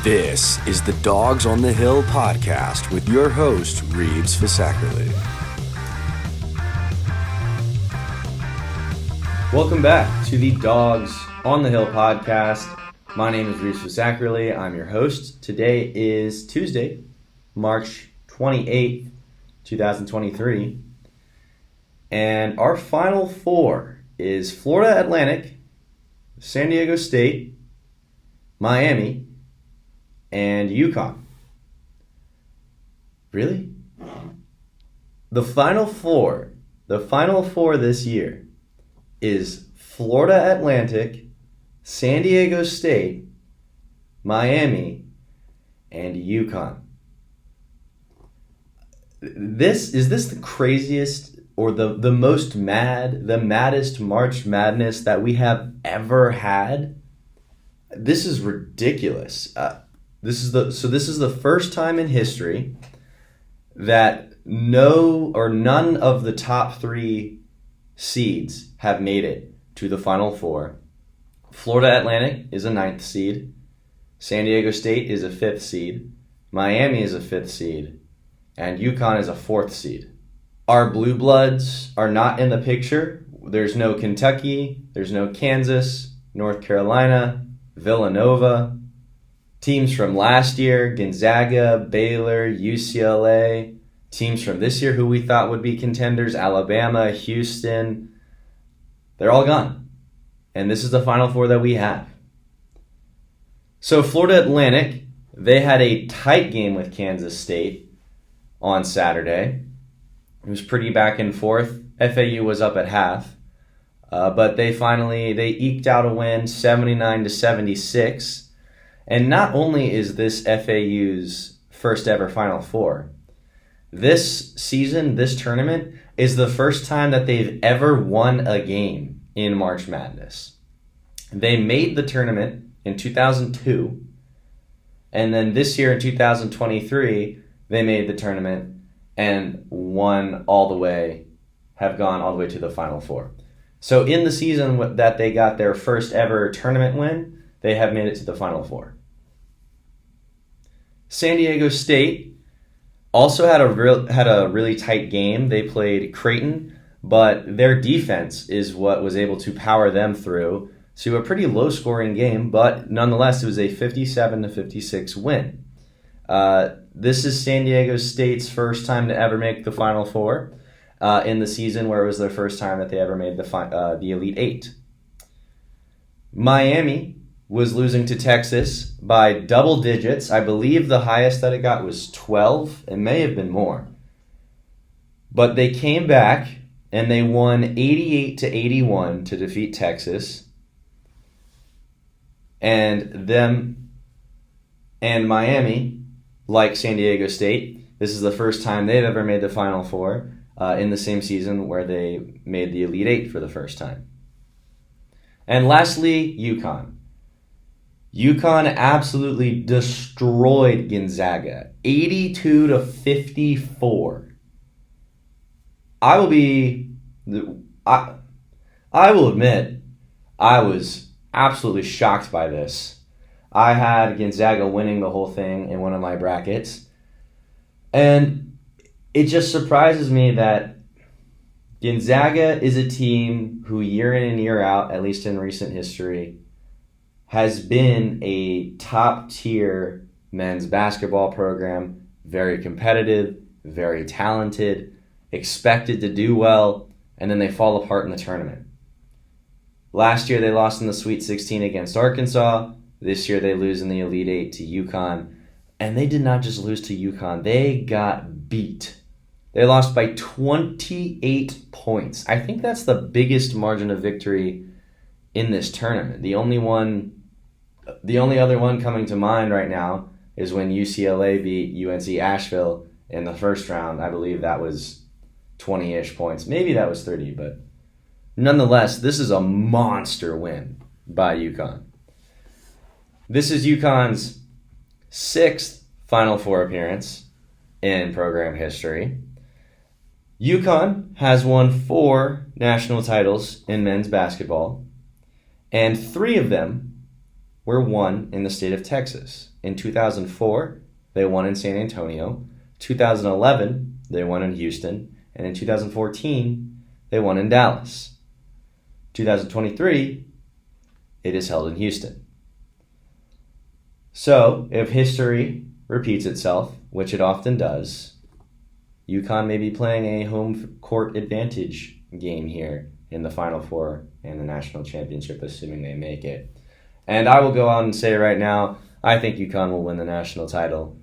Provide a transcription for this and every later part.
This is the Dogs on the Hill podcast with your host, Reeves Fisackerly. Welcome back to the Dogs on the Hill podcast. My name is Reeves Fisackerly. I'm your host. Today is Tuesday, March 28th, 2023. And our final four is Florida Atlantic, San Diego State, Miami, and UConn. Really? The final four this year is Florida Atlantic, San Diego State, Miami, and UConn. Is this the craziest or the maddest March Madness that we have ever had? This is ridiculous. This is the first time in history that none of the top three seeds have made it to the Final Four. Florida Atlantic is a 9th seed. San Diego State is a 5th seed. Miami is a 5th seed. And UConn is a 4th seed. Our Blue Bloods are not in the picture. There's no Kentucky. There's no Kansas, North Carolina, Villanova. Teams from last year, Gonzaga, Baylor, UCLA. Teams from this year who we thought would be contenders, Alabama, Houston. They're all gone. And this is the Final Four that we have. So Florida Atlantic, they had a tight game with Kansas State on Saturday. It was pretty back and forth. FAU was up at half. But they eked out a win, 79-76. And not only is this FAU's first ever Final Four, this season, this tournament, is the first time that they've ever won a game in March Madness. They made the tournament in 2002, and then this year in 2023, they made the tournament and have gone all the way to the Final Four. So in the season that they got their first ever tournament win, they have made it to the Final Four. San Diego State also had a really tight game. They played Creighton, but their defense is what was able to power them through to a pretty low-scoring game, but nonetheless, it was a 57-56 win. This is San Diego State's first time to ever make the Final Four in the season where it was their first time that they ever made the Elite Eight. Miami was losing to Texas by double digits. I believe the highest that it got was 12. It may have been more. But they came back and they won 88-81 to defeat Texas. And Miami, like San Diego State, this is the first time they've ever made the Final Four in the same season where they made the Elite Eight for the first time. And lastly, UConn. UConn absolutely destroyed Gonzaga, 82-54. I will admit, I was absolutely shocked by this. I had Gonzaga winning the whole thing in one of my brackets, and it just surprises me that Gonzaga is a team who year in and year out, at least in recent history, has been a top-tier men's basketball program, very competitive, very talented, expected to do well, and then they fall apart in the tournament. Last year, they lost in the Sweet 16 against Arkansas. This year, they lose in the Elite Eight to UConn. And they did not just lose to UConn. They got beat. They lost by 28 points. I think that's the biggest margin of victory in this tournament. The only other one coming to mind right now is when UCLA beat UNC Asheville in the first round. I believe that was 20-ish points. Maybe that was 30, but nonetheless, this is a monster win by UConn. This is UConn's 6th Final Four appearance in program history. UConn has won 4 national titles in men's basketball, and 3 of them were won in the state of Texas. In 2004, they won in San Antonio. 2011, they won in Houston. And in 2014, they won in Dallas. 2023, it is held in Houston. So, if history repeats itself, which it often does, UConn may be playing a home court advantage game here in the Final Four and the national championship, assuming they make it. And I will go out and say right now, I think UConn will win the national title.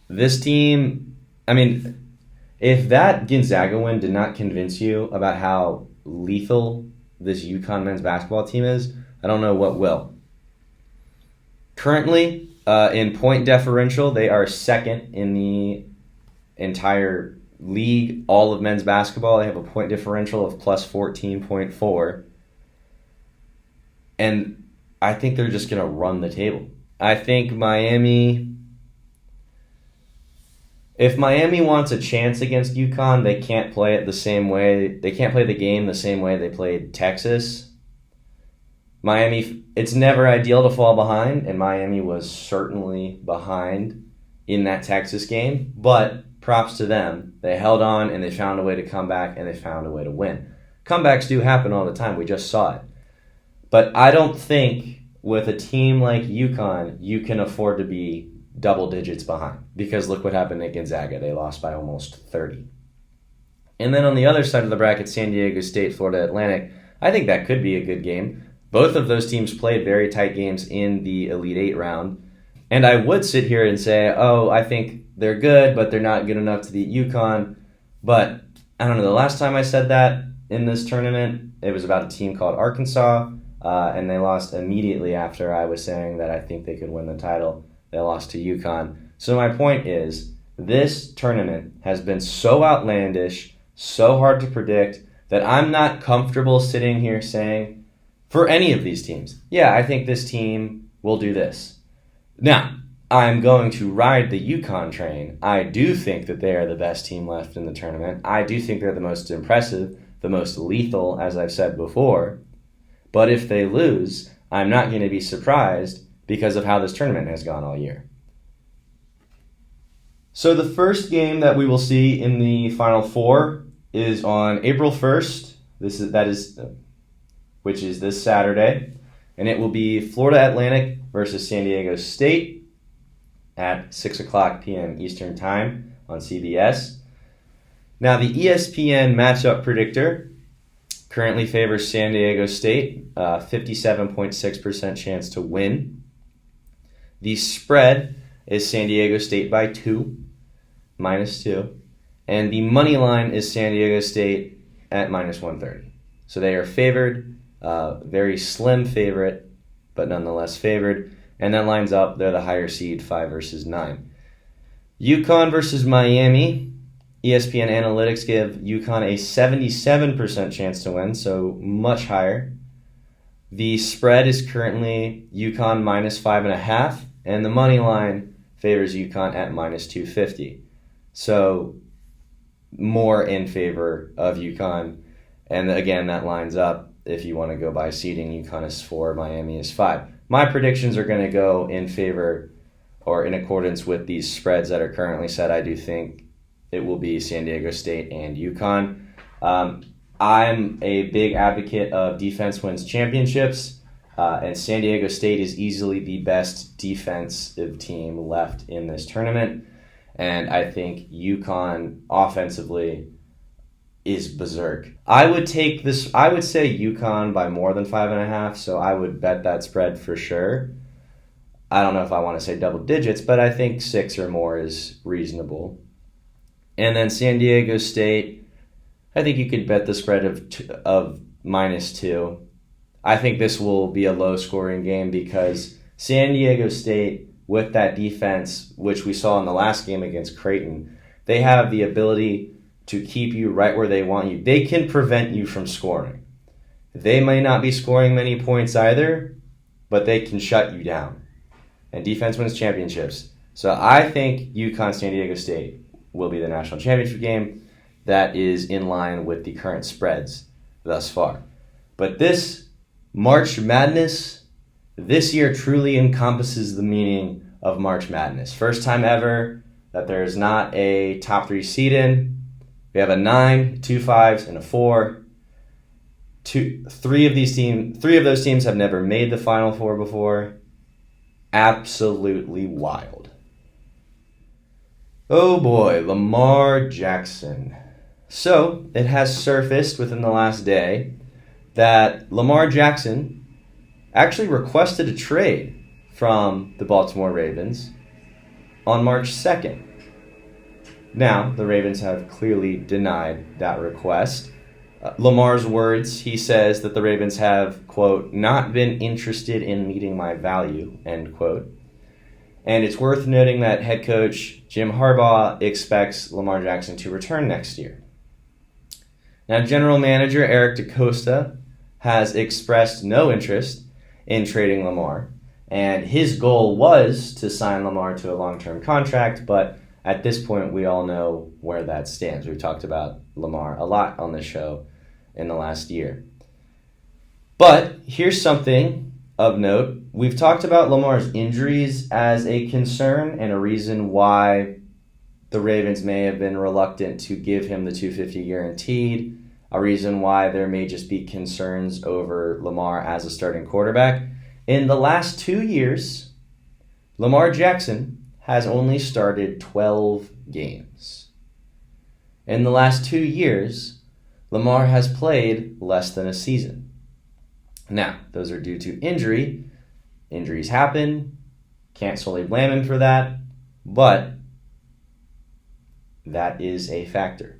This team, I mean, if that Gonzaga win did not convince you about how lethal this UConn men's basketball team is, I don't know what will. Currently, in point differential, they are second in the entire league, all of men's basketball. They have a point differential of plus 14.4. And I think they're just going to run the table. I think if Miami wants a chance against UConn, they can't play it the same way. They can't play the game the same way they played Texas. Miami, it's never ideal to fall behind, and Miami was certainly behind in that Texas game, but props to them. They held on, and they found a way to come back, and they found a way to win. Comebacks do happen all the time. We just saw it. But I don't think with a team like UConn, you can afford to be double digits behind, because look what happened at Gonzaga. They lost by almost 30. And then on the other side of the bracket, San Diego State, Florida Atlantic, I think that could be a good game. Both of those teams played very tight games in the Elite Eight round. And I would sit here and say, I think they're good, but they're not good enough to beat UConn. But I don't know, the last time I said that in this tournament, it was about a team called Arkansas, and they lost immediately after I was saying that I think they could win the title. They lost to UConn. So my point is, this tournament has been so outlandish, so hard to predict, that I'm not comfortable sitting here saying, for any of these teams, yeah, I think this team will do this. Now, I'm going to ride the UConn train. I do think that they are the best team left in the tournament. I do think they're the most impressive, the most lethal, as I've said before. But if they lose, I'm not going to be surprised because of how this tournament has gone all year. So the first game that we will see in the Final Four is on April 1st. Which is this Saturday. And it will be Florida Atlantic versus San Diego State at 6 o'clock p.m. Eastern Time on CBS. Now, the ESPN matchup predictor currently favors San Diego State, 57.6% chance to win. The spread is San Diego State by -2. And the money line is San Diego State at -130. So they are favored. Very slim favorite, but nonetheless favored. And that lines up, they're the higher seed, 5 versus 9. UConn versus Miami. ESPN Analytics give UConn a 77% chance to win, so much higher. The spread is currently UConn -5.5, and the money line favors UConn at -250. So more in favor of UConn. And again, that lines up. If you want to go by seeding, UConn is 4, Miami is 5. My predictions are going to go in favor or in accordance with these spreads that are currently set. I do think it will be San Diego State and UConn. I'm a big advocate of defense wins championships, and San Diego State is easily the best defensive team left in this tournament. And I think UConn offensively is berserk. I would say UConn by more than 5.5, so I would bet that spread for sure. I don't know if I want to say double digits, but I think 6 or more is reasonable. And then San Diego State, I think you could bet the spread of -2. I think this will be a low-scoring game because San Diego State, with that defense, which we saw in the last game against Creighton, they have the ability to keep you right where they want you. They can prevent you from scoring. They may not be scoring many points either, but they can shut you down. And defense wins championships. So I think UConn San Diego State will be the national championship game. That is in line with the current spreads thus far. But this March Madness this year truly encompasses the meaning of March Madness. First time ever that there's not a top 3 seed in. We have a 9, 2 5s, and a 4. Three of those teams have never made the Final Four before. Absolutely wild. Oh boy, Lamar Jackson. So, it has surfaced within the last day that Lamar Jackson actually requested a trade from the Baltimore Ravens on March 2nd. Now, the Ravens have clearly denied that request. Lamar's words, he says that the Ravens have, quote, not been interested in meeting my value, end quote. And it's worth noting that head coach Jim Harbaugh expects Lamar Jackson to return next year. Now, general manager Eric DaCosta has expressed no interest in trading Lamar, and his goal was to sign Lamar to a long-term contract, but at this point, we all know where that stands. We've talked about Lamar a lot on this show in the last year. But here's something of note. We've talked about Lamar's injuries as a concern and a reason why the Ravens may have been reluctant to give him the $250 guaranteed, a reason why there may just be concerns over Lamar as a starting quarterback. In the last 2 years, Lamar Jackson has only started 12 games. In the last 2 years, Lamar has played less than a season. Now, those are due to injury. Injuries happen. Can't solely blame him for that, but that is a factor.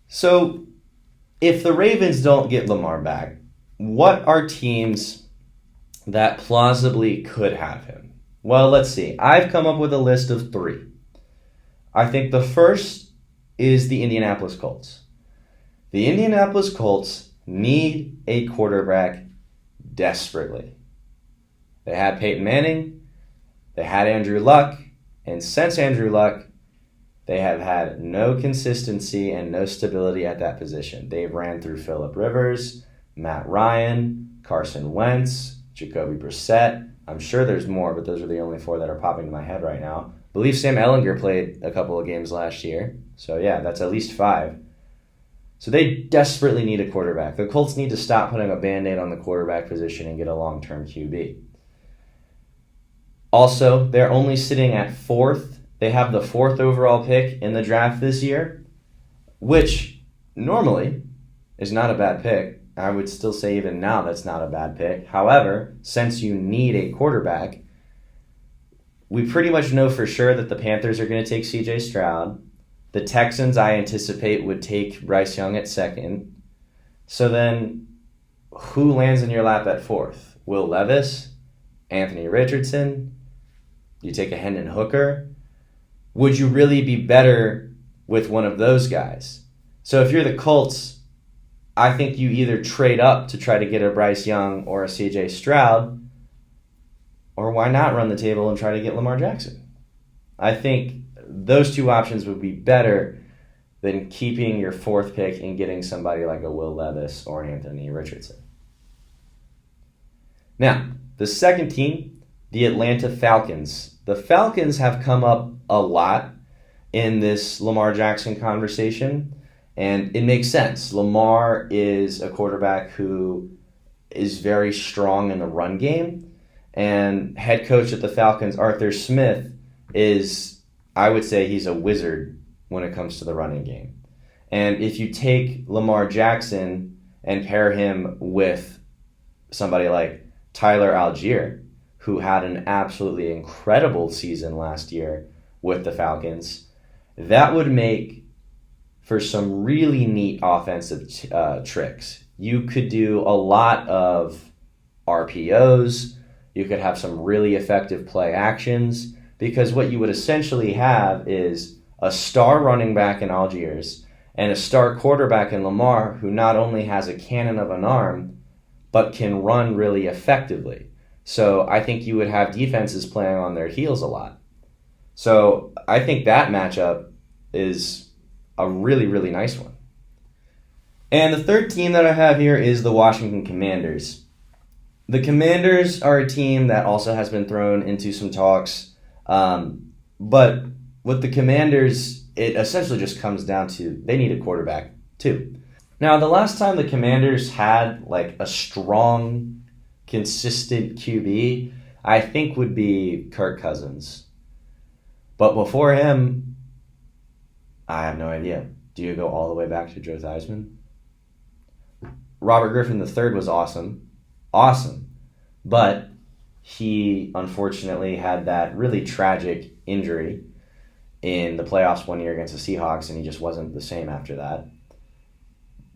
So, if the Ravens don't get Lamar back, what are teams that plausibly could have him? Well, let's see. I've come up with a list of 3. I think the first is the Indianapolis Colts. The Indianapolis Colts need a quarterback desperately. They had Peyton Manning, they had Andrew Luck, and since Andrew Luck, they have had no consistency and no stability at that position. They've ran through Phillip Rivers, Matt Ryan, Carson Wentz, Jacoby Brissett. I'm sure there's more, but those are the only 4 that are popping to my head right now. I believe Sam Ehlinger played a couple of games last year. So yeah, that's at least 5. So they desperately need a quarterback. The Colts need to stop putting a Band-Aid on the quarterback position and get a long-term QB. Also, they're only sitting at 4th. They have the 4th overall pick in the draft this year, which normally is not a bad pick. I would still say even now that's not a bad pick. However, since you need a quarterback, we pretty much know for sure that the Panthers are going to take C.J. Stroud. The Texans, I anticipate, would take Bryce Young at 2nd. So then, who lands in your lap at 4th? Will Levis? Anthony Richardson? You take a Hendon Hooker? Would you really be better with one of those guys? So if you're the Colts, I think you either trade up to try to get a Bryce Young or a C.J. Stroud, or why not run the table and try to get Lamar Jackson? I think those 2 options would be better than keeping your 4th pick and getting somebody like a Will Levis or an Anthony Richardson. Now, the second team, the Atlanta Falcons. The Falcons have come up a lot in this Lamar Jackson conversation, and it makes sense. Lamar is a quarterback who is very strong in the run game, and head coach at the Falcons, Arthur Smith, is, I would say, he's a wizard when it comes to the running game. And if you take Lamar Jackson and pair him with somebody like Tyler Algier, who had an absolutely incredible season last year with the Falcons, that would make for some really neat offensive tricks. You could do a lot of RPOs. You could have some really effective play actions, because what you would essentially have is a star running back in Algiers and a star quarterback in Lamar, who not only has a cannon of an arm, but can run really effectively. So I think you would have defenses playing on their heels a lot. So I think that matchup is a really, really nice one. And the third team that I have here is the Washington Commanders. The Commanders are a team that also has been thrown into some talks. But with the Commanders, it essentially just comes down to they need a quarterback too. Now, the last time the Commanders had like a strong, consistent QB, I think would be Kirk Cousins. But before him, I have no idea. Do you go all the way back to Joe Theismann? Robert Griffin III was awesome. Awesome. But he unfortunately had that really tragic injury in the playoffs one year against the Seahawks, and he just wasn't the same after that.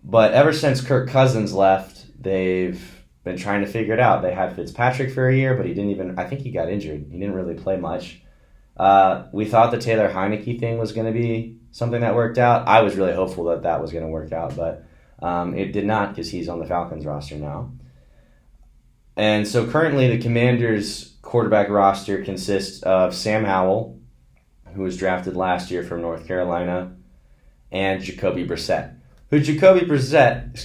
But ever since Kirk Cousins left, they've been trying to figure it out. They had Fitzpatrick for a year, but I think he got injured. He didn't really play much. We thought the Taylor Heineke thing was going to be something that worked out. I was really hopeful that was going to work out, but it did not because he's on the Falcons roster now. And so currently the Commanders' quarterback roster consists of Sam Howell, who was drafted last year from North Carolina, and Jacoby Brissett. Jacoby Brissett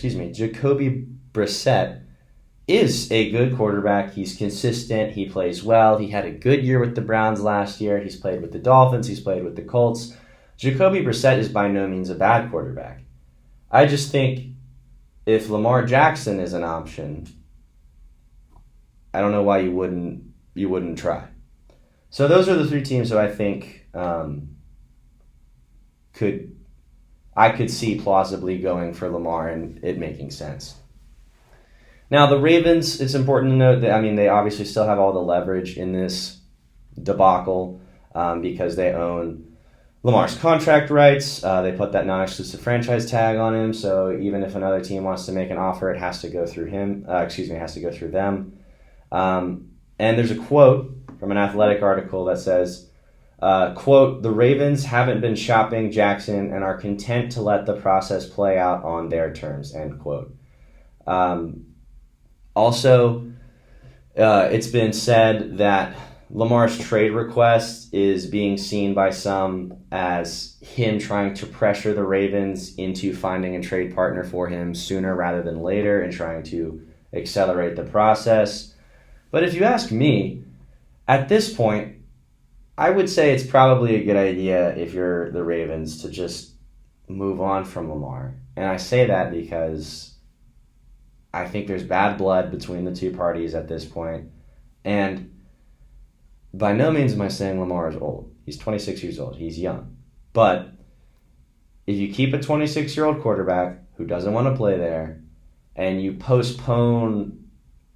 is a good quarterback. He's consistent. He plays well. He had a good year with the Browns last year. He's played with the Dolphins. He's played with the Colts. Jacoby Brissett is by no means a bad quarterback. I just think if Lamar Jackson is an option, I don't know why you wouldn't try. So those are the three teams that I think I could see plausibly going for Lamar and it making sense. Now the Ravens, it's important to note that they obviously still have all the leverage in this debacle because they own Lamar's contract rights. They put that non-exclusive franchise tag on him, so even if another team wants to make an offer, it has to go through him. It has to go through them. And there's a quote from an Athletic article that says, quote, "The Ravens haven't been shopping Jackson and are content to let the process play out on their terms," end quote. Also, it's been said that Lamar's trade request is being seen by some as him trying to pressure the Ravens into finding a trade partner for him sooner rather than later and trying to accelerate the process. But if you ask me, at this point, I would say it's probably a good idea if you're the Ravens to just move on from Lamar. And I say that because I think there's bad blood between the two parties at this point. And by no means am I saying Lamar is old. He's 26 years old. He's young. But if you keep a 26-year-old quarterback who doesn't want to play there and you postpone,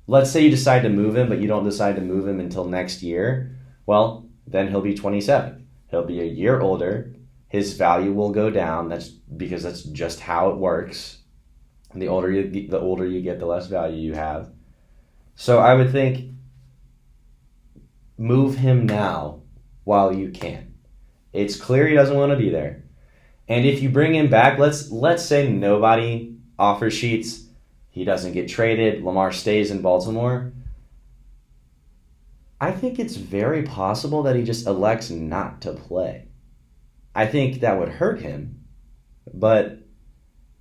let's say you decide to move him, but you don't decide to move him until next year, well, then he'll be 27. He'll be a year older. His value will go down. That's because that's just how it works. And the older you get, the less value you have. So I would think move him now while you can. It's clear he doesn't want to be there. And if you bring him back, let's say nobody offers sheets, he doesn't get traded, Lamar stays in Baltimore, I think it's very possible that he just elects not to play. I think that would hurt him, but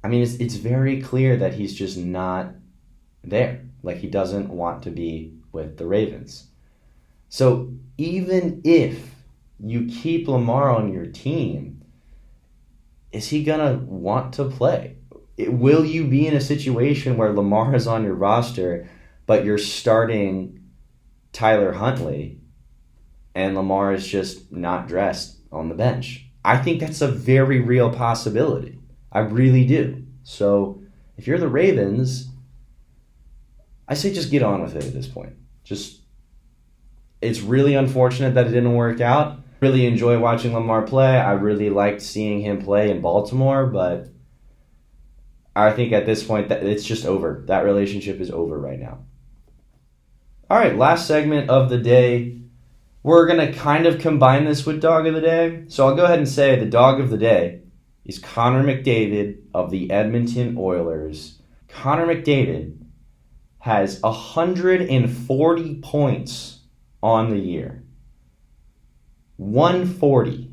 it's very clear that he's just not there. Like, he doesn't want to be with the Ravens. So even if you keep Lamar on your team, is he going to want to play? Will you be in a situation where Lamar is on your roster, but you're starting Tyler Huntley and Lamar is just not dressed on the bench? I think that's a very real possibility. I really do. So if you're the Ravens, I say just get on with it at this point. It's really unfortunate that it didn't work out. Really enjoy watching Lamar play. I really liked seeing him play in Baltimore, but I think at this point that it's just over. That relationship is over right now. All right, last segment of the day. We're going to kind of combine this with Dog of the Day. So I'll go ahead and say the Dog of the Day is Connor McDavid of the Edmonton Oilers. Connor McDavid has 140 points on the year. 140.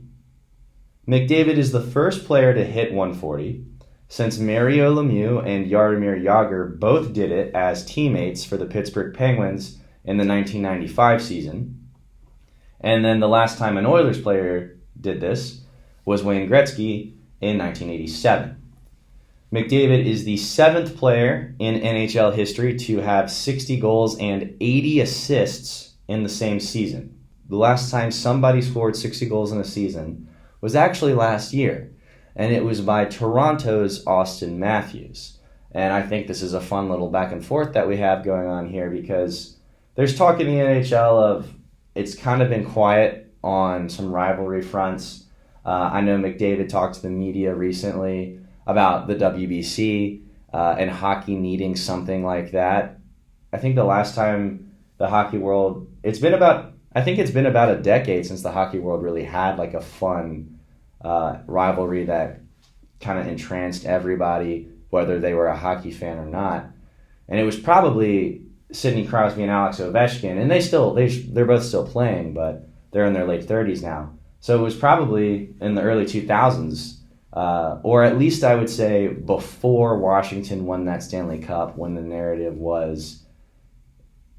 McDavid is the first player to hit 140. since Mario Lemieux and Jaromir Jagr both did it as teammates for the Pittsburgh Penguins in the 1995 season. And then the last time an Oilers player did this was Wayne Gretzky in 1987. McDavid is the 7th player in NHL history to have 60 goals and 80 assists in the same season. The last time somebody scored 60 goals in a season was actually last year, and it was by Toronto's Austin Matthews. And I think this is a fun little back and forth that we have going on here, because there's talk in the NHL of it's kind of been quiet on some rivalry fronts. I know McDavid talked to the media recently about the WBC and hockey needing something like that. I think the last time the hockey world, it's been about a decade since the hockey world really had like a fun rivalry that kind of entranced everybody, whether they were a hockey fan or not. And it was probably Sidney Crosby and Alex Ovechkin, and they're both still playing, but they're in their late 30s now. So it was probably in the early 2000s, or at least I would say before Washington won that Stanley Cup, when the narrative was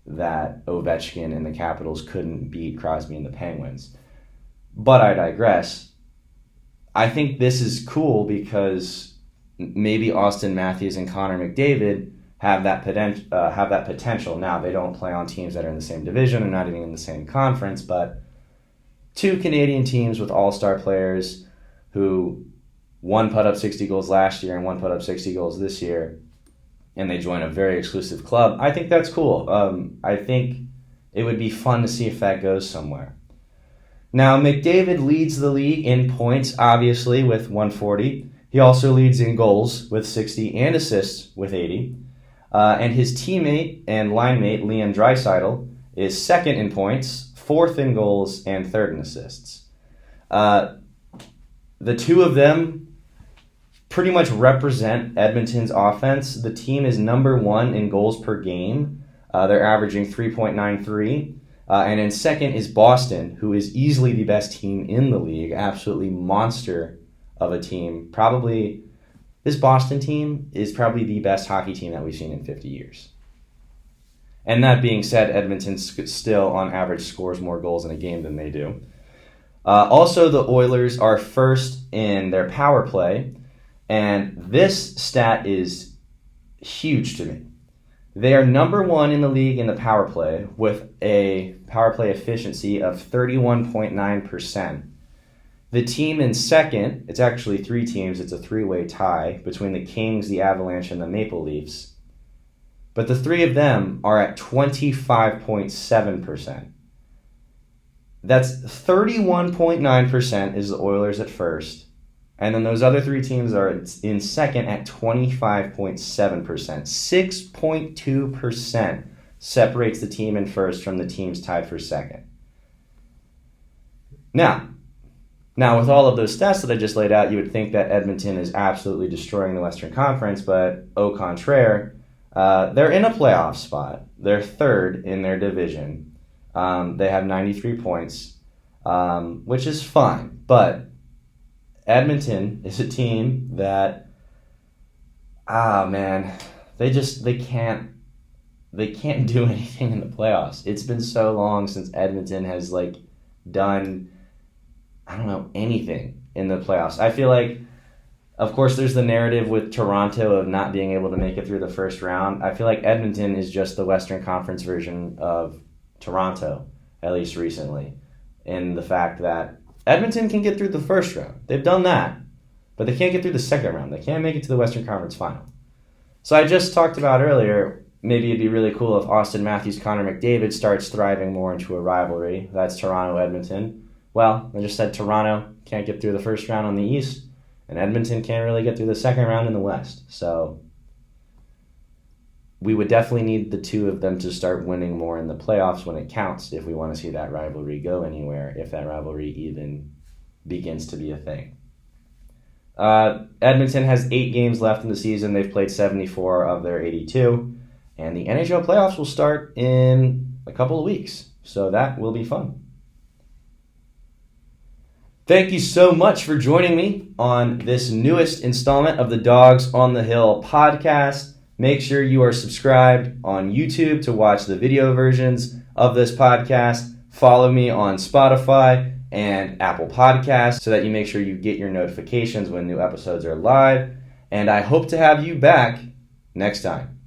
that Ovechkin and the Capitals couldn't beat Crosby and the Penguins. But I digress. I think this is cool because maybe Austin Matthews and Connor McDavid have that potential. Now, they don't play on teams that are in the same division and not even in the same conference, but two Canadian teams with all-star players who one put up 60 goals last year and one put up 60 goals this year, and they join a very exclusive club. I think that's cool. I think it would be fun to see if that goes somewhere. Now, McDavid leads the league in points, obviously, with 140. He also leads in goals with 60 and assists with 80. And his teammate and line mate, Leon Draisaitl, is second in points, fourth in goals, and third in assists. The two of them pretty much represent Edmonton's offense. The team is number one in goals per game. They're averaging 3.93. And in second is Boston, who is easily the best team in the league. Absolutely monster of a team. Probably, this Boston team is probably the best hockey team that we've seen in 50 years. And that being said, Edmonton still, on average, scores more goals in a game than they do. Also, the Oilers are first in their power play. And this stat is huge to me. They are number one in the league in the power play with a power play efficiency of 31.9%. The team in second, it's actually three teams, it's a three-way tie between the Kings, the Avalanche, and the Maple Leafs. But the three of them are at 25.7%. That's 31.9% is the Oilers at first. And then those other three teams are in second at 25.7%. 6.2% separates the team in first from the teams tied for second. Now, with all of those stats that I just laid out, you would think that Edmonton is absolutely destroying the Western Conference, but au contraire, they're in a playoff spot. They're third in their division. They have 93 points, which is fine, but Edmonton is a team that, they can't do anything in the playoffs. It's been so long since Edmonton has done, anything in the playoffs. I feel like, of course, there's the narrative with Toronto of not being able to make it through the first round. I feel like Edmonton is just the Western Conference version of Toronto, at least recently, in the fact that Edmonton can get through the first round. They've done that, but they can't get through the second round. They can't make it to the Western Conference final. So I just talked about earlier, maybe it'd be really cool if Austin Matthews, Connor McDavid starts thriving more into a rivalry. That's Toronto-Edmonton. Well, I just said Toronto can't get through the first round on the East, and Edmonton can't really get through the second round in the West. So we would definitely need the two of them to start winning more in the playoffs when it counts if we want to see that rivalry go anywhere, if that rivalry even begins to be a thing. Edmonton has 8 games left in the season. They've played 74 of their 82, and the NHL playoffs will start in a couple of weeks, so that will be fun. Thank you so much for joining me on this newest installment of the Dogs on the Hill podcast. Make sure you are subscribed on YouTube to watch the video versions of this podcast. Follow me on Spotify and Apple Podcasts so that you make sure you get your notifications when new episodes are live. And I hope to have you back next time.